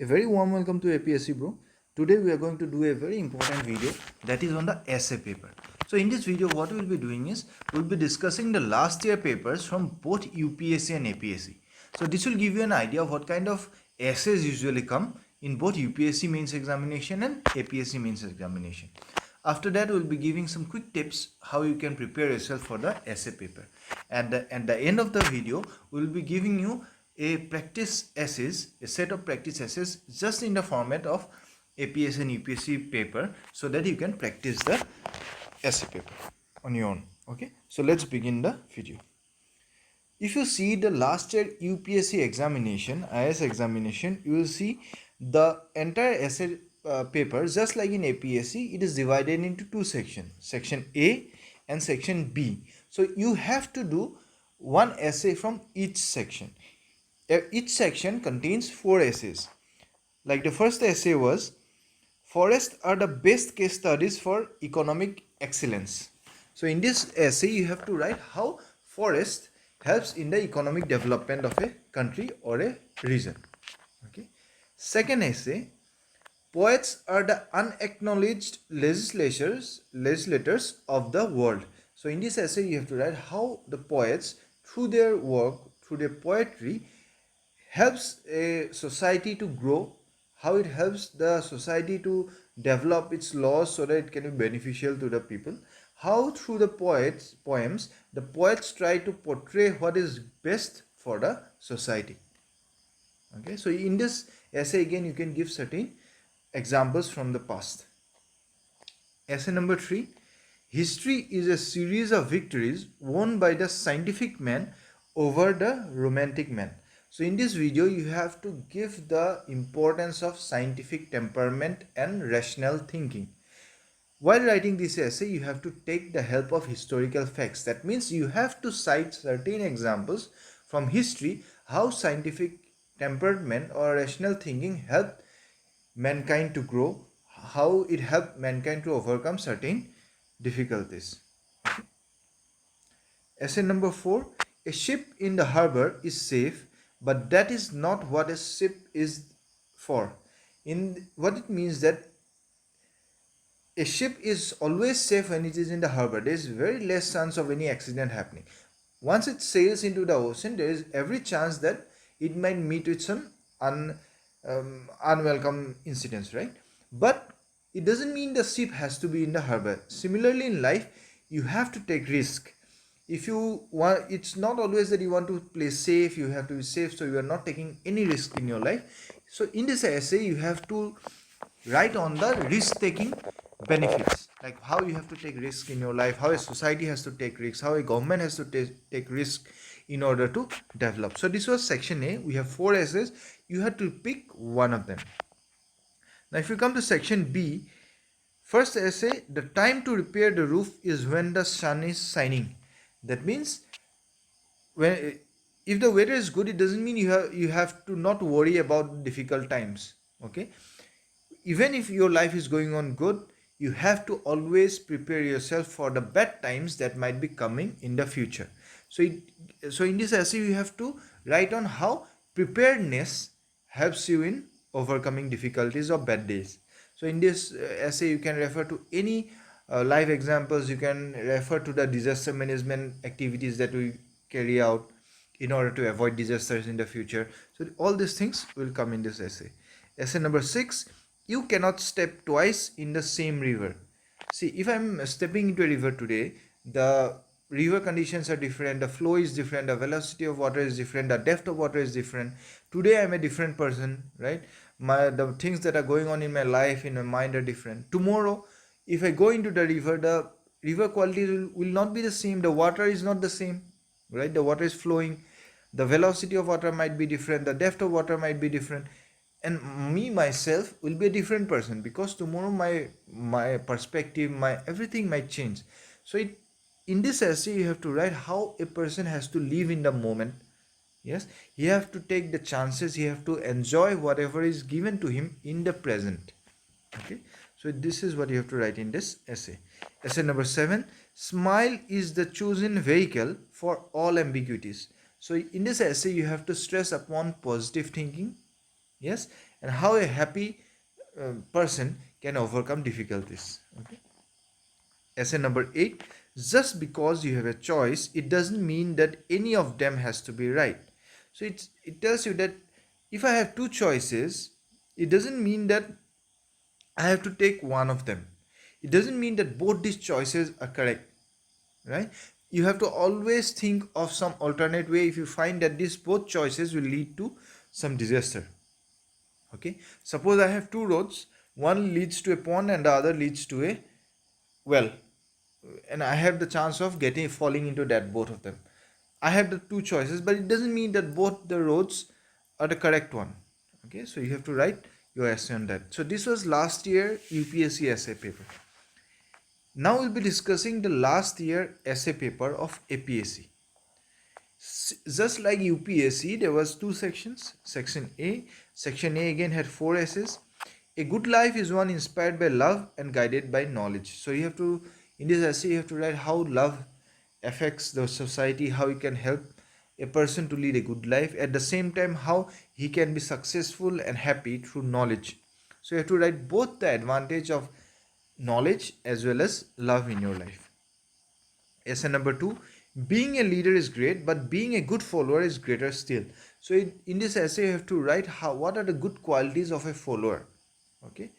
A very warm welcome to APSC bro. Today we are going to do a very important video that is on the essay paper. So in this video what we will be doing is we will be discussing the last year papers from both UPSC and APSC. So this will give you an idea of what kind of essays usually come in both UPSC mains examination and APSC mains examination. After that, we will be giving some quick tips how you can prepare yourself for the essay paper. And at the end of the video, we will be giving you a practice essays, a set of practice essays just in the format of APSC and UPSC paper so that you can practice the essay paper on your own. Okay, so let's begin the video. If you see the last year UPSC examination, IS examination, you will see the entire essay paper, just like in APSC, it is divided into two sections, section A and section B. So you have to do one essay from each section. Each section contains 4 essays. Like the first essay was, forests are the best case studies for economic excellence. So in this essay, you have to write how forest helps in the economic development of a country or a region. Okay. Second essay, poets are the unacknowledged legislators of the world. So in this essay, you have to write how the poets, through their work, through their poetry, helps a society to grow, how it helps the society to develop its laws so that it can be beneficial to the people, how through the poems, the poets try to portray what is best for the society. Okay, so in this essay again you can give certain examples from the past. Essay number 3, history is a series of victories won by the scientific man over the romantic man. So in this video you have to give the importance of scientific temperament and rational thinking. While writing this essay, you have to take the help of historical facts. That means you have to cite certain examples from history how scientific temperament or rational thinking helped mankind to grow, how it helped mankind to overcome certain difficulties. Okay. Essay number 4, a ship in the harbor is safe, but that is not what a ship is for. In what it means that a ship is always safe when it is in the harbor. There is very less chance of any accident happening. Once it sails into the ocean, there is every chance that it might meet with some unwelcome incidents, right? But it doesn't mean the ship has to be in the harbor. Similarly in life, you have to take risk. If you want, it's not always that you want to play safe, you have to be safe, so you are not taking any risk in your life. So in this essay, you have to write on the risk-taking benefits, like how you have to take risk in your life, how a society has to take risks, how a government has to take risk in order to develop. So this was section A. We have 4 essays. You have to pick one of them. Now if you come to section B, first essay, the time to repair the roof is when the sun is shining. That means if the weather is good, it doesn't mean you have to not worry about difficult times. Okay, even if your life is going on good, you have to always prepare yourself for the bad times that might be coming in the future. So in this essay you have to write on how preparedness helps you in overcoming difficulties or bad days. So in this essay you can refer to any live examples, you can refer to the disaster management activities that we carry out in order to avoid disasters in the future. So all these things will come in this essay. Essay number 6, you cannot step twice in the same river. See, if I'm stepping into a river today, the river conditions are different, the flow is different, the velocity of water is different, the depth of water is different. Today I'm a different person, right? The things that are going on in my life, in my mind are different. Tomorrow, if I go into the river quality will not be the same. The water is not the same, right? The water is flowing. The velocity of water might be different. The depth of water might be different. And me, myself, will be a different person because tomorrow my perspective, my everything might change. So in this essay, you have to write how a person has to live in the moment. Yes, he have to take the chances. He have to enjoy whatever is given to him in the present. Okay. So this is what you have to write in this essay. Essay number 7, smile is the chosen vehicle for all ambiguities. So in this essay, you have to stress upon positive thinking, yes, and how a happy person can overcome difficulties. Okay. Essay number 8. Just because you have a choice, it doesn't mean that any of them has to be right. So it tells you that if I have two choices, it doesn't mean that I have to take one of them. It doesn't mean that both these choices are correct, right? You have to always think of some alternate way if you find that these both choices will lead to some disaster. Okay, suppose I have two roads, one leads to a pond and the other leads to a well, and I have the chance of getting falling into that both of them. I have the two choices, but it doesn't mean that both the roads are the correct one. Okay, so you have to write your essay on that. So this was last year UPSC essay paper. Now we'll be discussing the last year essay paper of APSC. Just like UPSC, there was two sections. Section A. Section A again had 4 essays. A good life is one inspired by love and guided by knowledge. So you have to, in this essay, you have to write how love affects the society, how it can help a person to lead a good life. At the same time, how he can be successful and happy through knowledge. So you have to write both the advantage of knowledge as well as love in your life. Essay number 2. Being a leader is great, but being a good follower is greater still. So in this essay, you have to write what are the good qualities of a follower. Okay,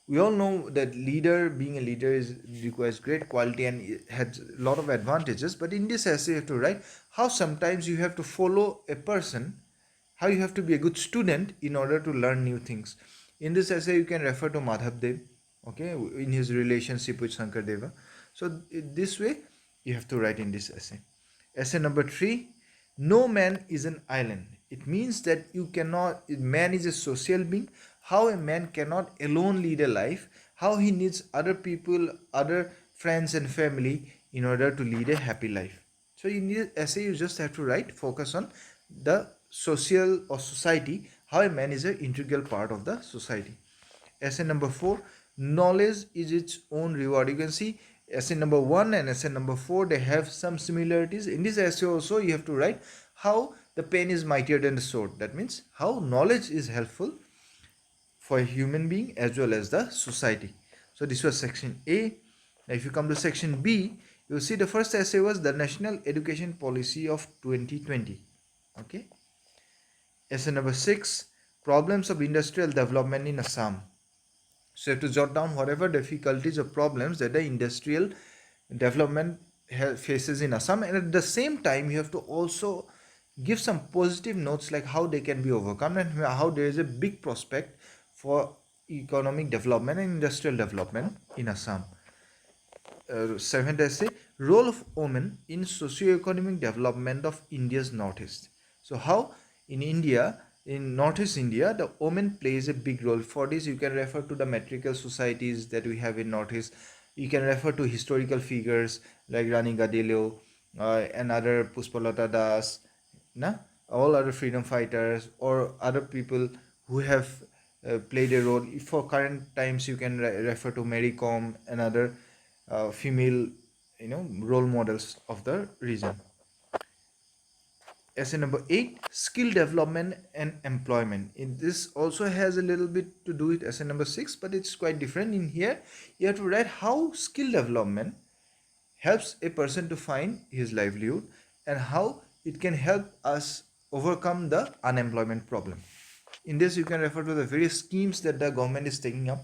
we all know that being a leader requires great quality and it has a lot of advantages. But in this essay, you have to write how sometimes you have to follow a person, how you have to be a good student in order to learn new things. In this essay, you can refer to Madhavdev, okay, in his relationship with Shankardeva. So this way, you have to write in this essay. Essay number 3. No man is an island. It means that man is a social being. How a man cannot alone lead a life, how he needs other people, other friends and family in order to lead a happy life. So in this essay, you just have to focus on the social or society, how a man is an integral part of the society. Essay number 4. Knowledge is its own reward. You can see essay number 1 and essay number 4, they have some similarities. In this essay also, you have to write how the pen is mightier than the sword. That means how knowledge is helpful for a human being as well as the society. So this was section A. Now if you come to section B, you will see the first essay was the National Education Policy of 2020. Okay. Essay number 6, problems of industrial development in Assam. So you have to jot down whatever difficulties or problems that the industrial development faces in Assam, and at the same time you have to also give some positive notes like how they can be overcome and how there is a big prospect for economic development and industrial development in Assam. 7th essay, role of women in socio-economic development of India's northeast. So how in northeast India, the woman plays a big role. For this, you can refer to the matriarchal societies that we have in northeast. You can refer to historical figures like Rani Gadilio and other Puspalata Das, all other freedom fighters or other people who have played a role. For current times, you can refer to Mary Kom and other female role models of the region. Essay number 8, skill development and employment. This also has a little bit to do with essay number 6, but it's quite different. In here, you have to write how skill development helps a person to find his livelihood and how it can help us overcome the unemployment problem. In this, you can refer to the various schemes that the government is taking up.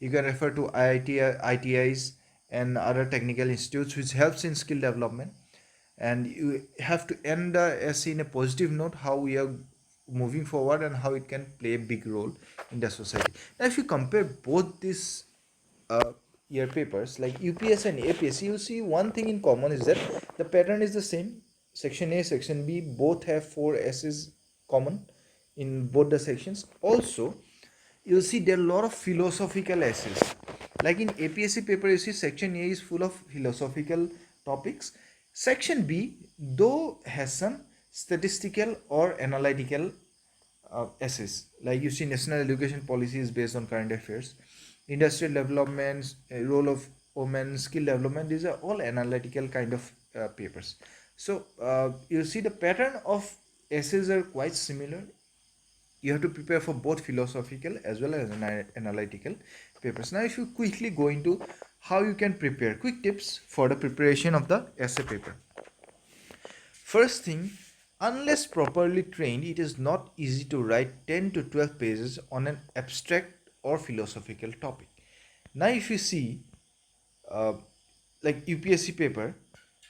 You can refer to ITIs and other technical institutes which helps in skill development. And you have to end the essay in a positive note, how we are moving forward and how it can play a big role in the society. Now, if you compare both these year papers like UPSC and APSC, you see one thing in common is that the pattern is the same. Section A, Section B, both have 4 essays common in both the sections. Also, you'll see there are a lot of philosophical essays. Like in APSC paper, you see section A is full of philosophical topics. Section B, though, has some statistical or analytical essays. Like you see, national education policy is based on current affairs, industrial development, role of women, skill development. These are all analytical kind of papers. So you see the pattern of essays are quite similar you have to prepare for both philosophical as well as analytical papers. Now if you quickly go into how you can prepare, quick tips for the preparation of the essay paper. First thing, unless properly trained, it is not easy to write 10 to 12 pages on an abstract or philosophical topic. Now if you see uh, like UPSC paper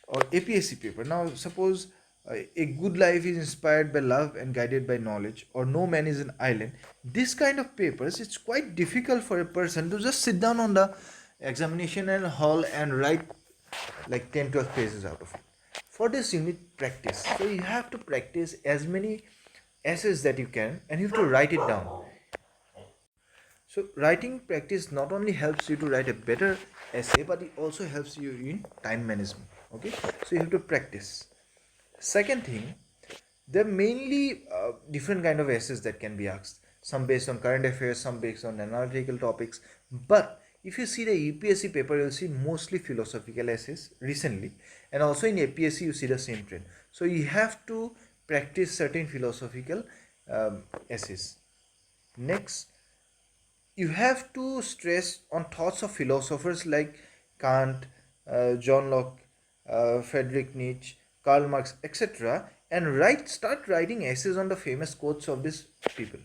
or APSC paper. Now suppose a good life is inspired by love and guided by knowledge, or no man is an island. This kind of papers, it's quite difficult for a person to just sit down on the examination and hall and write like 10-12 pages out of it. For this you need practice. So you have to practice as many essays that you can, and you have to write it down. So writing practice not only helps you to write a better essay, but it also helps you in time management. Okay, so you have to practice. Second thing, there are mainly different kind of essays that can be asked. Some based on current affairs, some based on analytical topics. But if you see the UPSC paper, you'll see mostly philosophical essays recently, and also in APSC you see the same trend. So you have to practice certain philosophical essays. Next, you have to stress on thoughts of philosophers like Kant, John Locke, Friedrich Nietzsche, Karl Marx, etc., and start writing essays on the famous quotes of these people.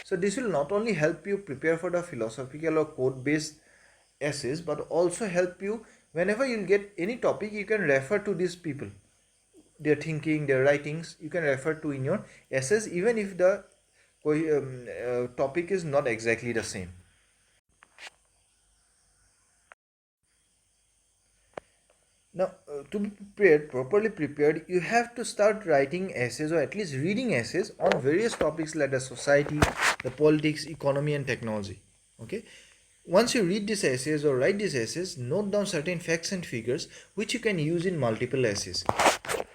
So this will not only help you prepare for the philosophical or quote-based essays, but also help you whenever you get any topic, you can refer to these people, their thinking, their writings. You can refer to in your essays, even if the topic is not exactly the same. Now, to be prepared, properly prepared, you have to start writing essays, or at least reading essays on various topics like the society, the politics, economy, and technology. Okay. Once you read these essays or write these essays, note down certain facts and figures which you can use in multiple essays.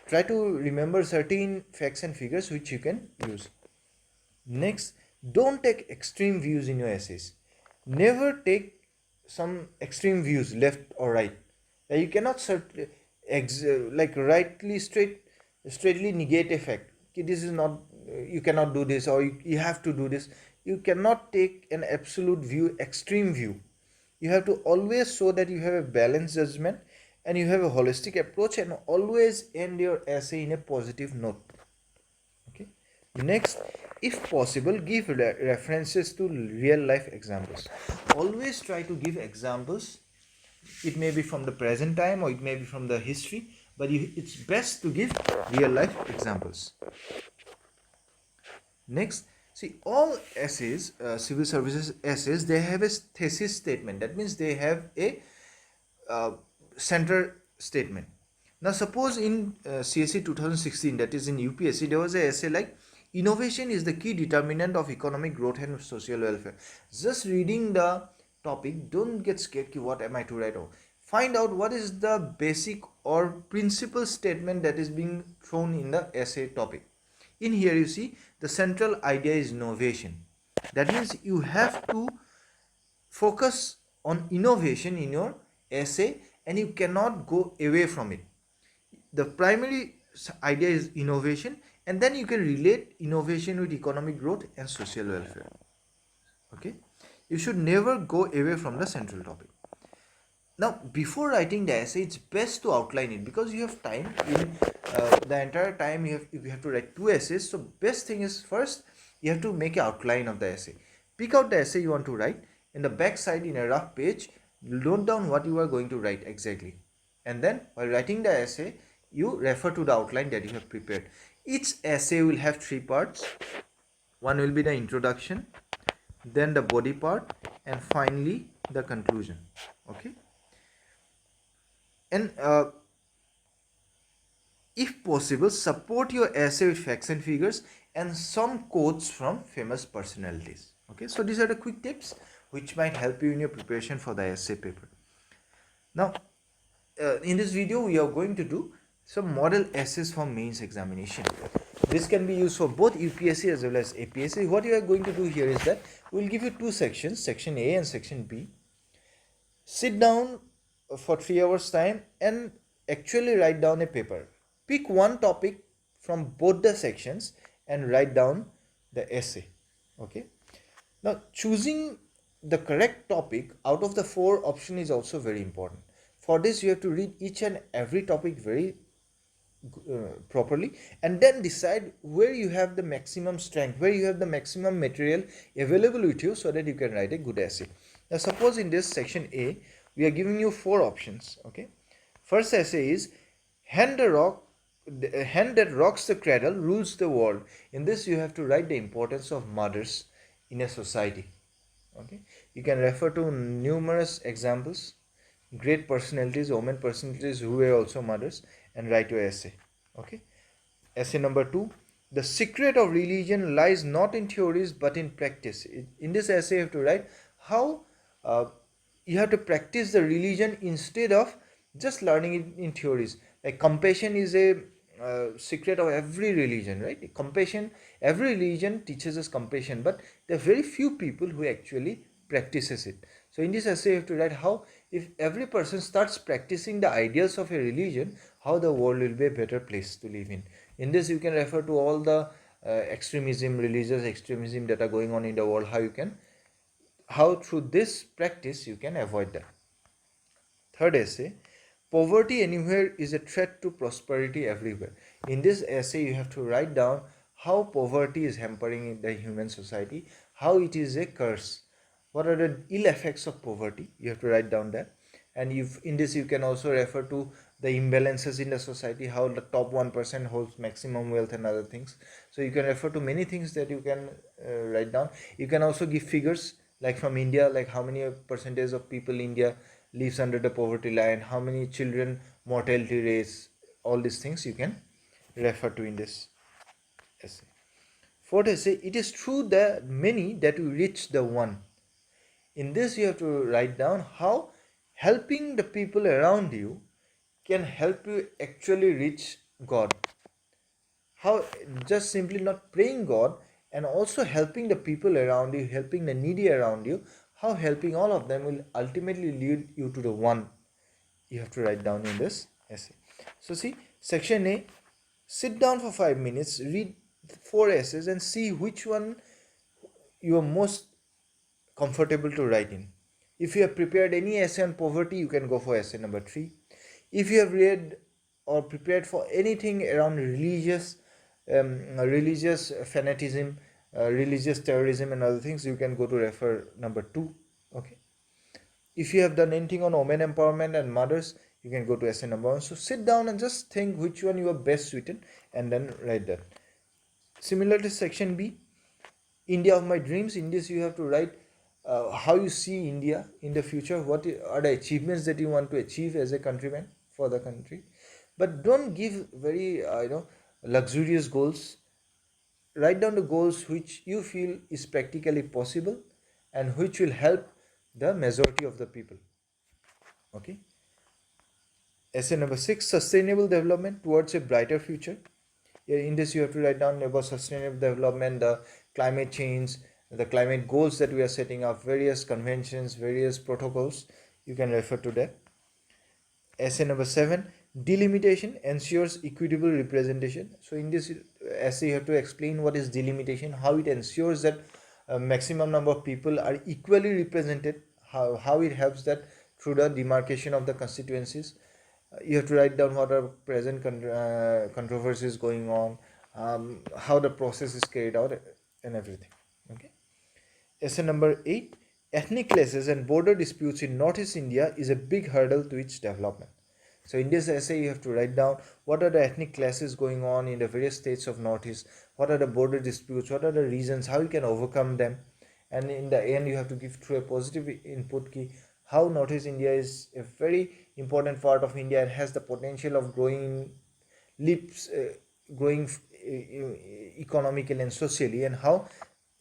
Try to remember certain facts and figures which you can use. Next, don't take extreme views in your essays. Never take some extreme views left or right. You cannot straightly negate a fact. This is not, you cannot do this, or you have to do this. You cannot take an absolute view, extreme view. You have to always show that you have a balanced judgment and you have a holistic approach, and always end your essay in a positive note. Okay. Next, if possible, give references to real life examples. Always try to give examples. It may be from the present time or it may be from the history, but it's best to give real life examples. Next, see, all essays, civil services essays, they have a thesis statement. That means they have a center statement. Now suppose in CSE 2016, that is in UPSC, there was an essay like innovation is the key determinant of economic growth and social welfare. Just reading the topic, don't get scared, what am I to write? Find out what is the basic or principal statement that is being thrown in the essay topic. In here you see the central idea is innovation. That means you have to focus on innovation in your essay, and you cannot go away from it. The primary idea is innovation, and then you can relate innovation with economic growth and social welfare. Okay, you should never go away from the central topic. Now, before writing the essay, it's best to outline it, because you have time. In the entire time you have to write 2 essays. So best thing is, first you have to make an outline of the essay. Pick out the essay you want to write. In the back side, in a rough page, note down what you are going to write exactly, and then while writing the essay, you refer to the outline that you have prepared. Each essay will have 3 parts. One will be the introduction, then the body part, and finally the conclusion. Okay, and if possible, support your essay with facts and figures and some quotes from famous personalities. Okay, so these are the quick tips which might help you in your preparation for the essay paper. Now, in this video, we are going to do some model essays for mains examination. This can be used for both UPSC as well as APSC. What you are going to do here is that we will give you 2 sections, section A and section B. Sit down for 3 hours time and actually write down a paper. Pick one topic from both the sections and write down the essay. Okay. Now, choosing the correct topic out of the 4 option is also very important. For this, you have to read each and every topic very properly, and then decide where you have the maximum strength, where you have the maximum material available with you, so that you can write a good essay. Now, suppose in this section A, we are giving you 4 options. Okay. First essay is hand the rock the hand that rocks the cradle rules the world. In this, you have to write the importance of mothers in a society. Okay. You can refer to numerous examples, great personalities, women personalities who were also mothers, and write your essay. Okay. Essay number 2, the secret of religion lies not in theories but in practice. In this essay, you have to write how uh, you have to practice the religion instead of just learning it in theories. Like compassion is a secret of every religion, right? Compassion, every religion teaches us compassion, but there are very few people who actually practices it. So in this essay, you have to write how, if every person starts practicing the ideals of a religion, how the world will be a better place to live in. In this, you can refer to all the extremism, religious extremism that are going on in the world, how through this practice you can avoid that. Third essay, poverty anywhere is a threat to prosperity everywhere. In this essay, you have to write down how poverty is hampering the human society, how it is a curse. What are the ill effects of poverty? You have to write down that. And in this, you can also refer to the imbalances in the society, how the top 1% holds maximum wealth and other things. So you can refer to many things that you can write down. You can also give figures, like from India, like how many percentage of people in India lives under the poverty line, how many children mortality rates, all these things you can refer to in this essay. Fourth essay, it is true that many that we reach the one. In this, you have to write down how helping the people around you can help you actually reach God. How just simply not praying God and also helping the people around you, helping the needy around you, how helping all of them will ultimately lead you to the one, you have to write down in this essay. So see, section A, sit down for 5 minutes, read 4 essays and see which one you are most comfortable to write in. If you have prepared any essay on poverty, you can go for essay number 3. If you have read or prepared for anything around religious fanaticism, religious terrorism and other things, you can go to refer number 2. Okay. If you have done anything on women empowerment and mothers, you can go to essay number 1. So sit down and just think which one you are best suited and then write that. Similar to section B, India of my dreams. In this, you have to write how you see India in the future, what are the achievements that you want to achieve as a countryman for the country. But don't give very luxurious goals. Write down the goals which you feel is practically possible and which will help the majority of the people. Okay. Essay number 6, sustainable development towards a brighter future. In this, you have to write down about sustainable development, the climate change, the climate goals that we are setting up, various conventions, various protocols. You can refer to that. Essay number 7, delimitation ensures equitable representation. So in this essay, you have to explain what is delimitation, how it ensures that a maximum number of people are equally represented, how it helps that through the demarcation of the constituencies. You have to write down what are present controversies going on, how the process is carried out, and everything. Okay. Essay number 8, ethnic clashes and border disputes in Northeast India is a big hurdle to its development. So in this essay, you have to write down what are the ethnic clashes going on in the various states of Northeast, what are the border disputes, what are the reasons, how you can overcome them, and in the end, you have to give through a positive input key how Northeast India is a very important part of India and has the potential of growing growing economically and socially, and how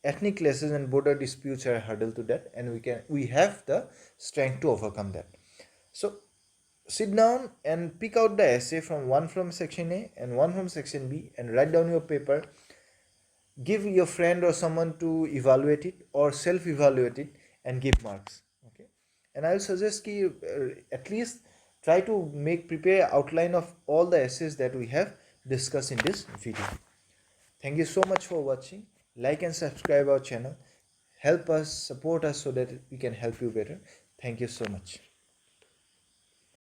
ethnic clashes and border disputes are a hurdle to that, and we have the strength to overcome that. So sit down and pick out the essay from section A and one from section B and write down your paper. Give your friend or someone to evaluate it or self-evaluate it and give marks. Okay. And I'll suggest at least try to prepare an outline of all the essays that we have discussed in this video. Thank you so much for watching. like and subscribe our channel. Help us, support us so that we can help you better. Thank you so much.